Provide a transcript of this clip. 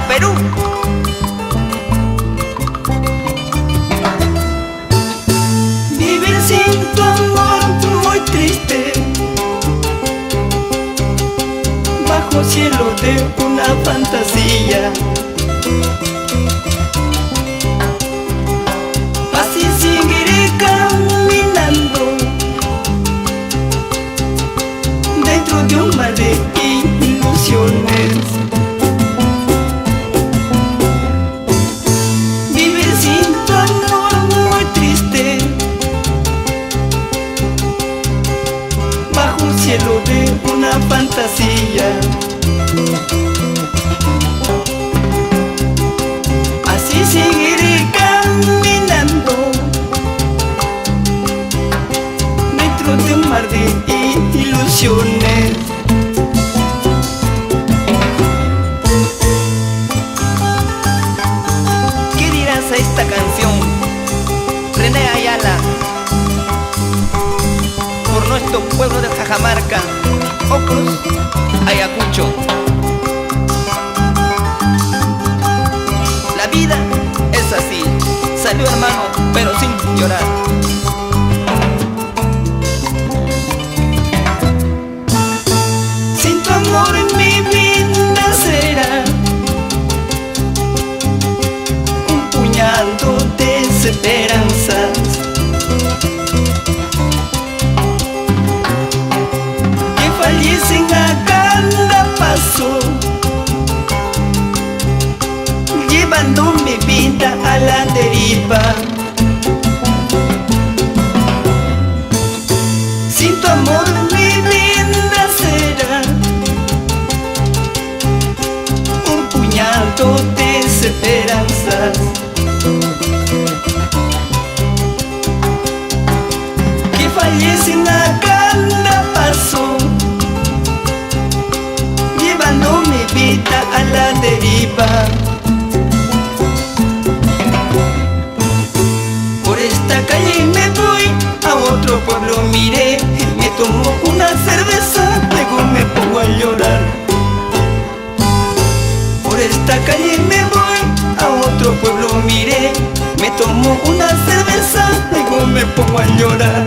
Perú. Vivir sin tu amor muy triste, bajo cielo de una fantasía. Así seguiré caminando dentro de un mar de ilusiones. Vivir sin tu amor muy triste, bajo un cielo de una fantasía. Así seguiré caminando dentro de un mar de ilusiones. ¿Qué dirás a esta canción, René Ayala? Por nuestro pueblo de Cajamarca, Ocros, Ayacucho. La vida es así, salió hermano, pero sin llorar. Sin tu amor mi vida será un puñado de esperanzas. Que fallecen a cada paso, llevando mi vida a la deriva. Sin tu amor mi vida será un puñado de esperanzas. Que fallecen a cada paso, llevando mi vida a la deriva. Por esta calle me voy, a otro pueblo miré, me tomo una cerveza, luego me pongo a llorar. Por esta calle me voy, a otro pueblo miré, me tomo una cerveza, luego me pongo a llorar.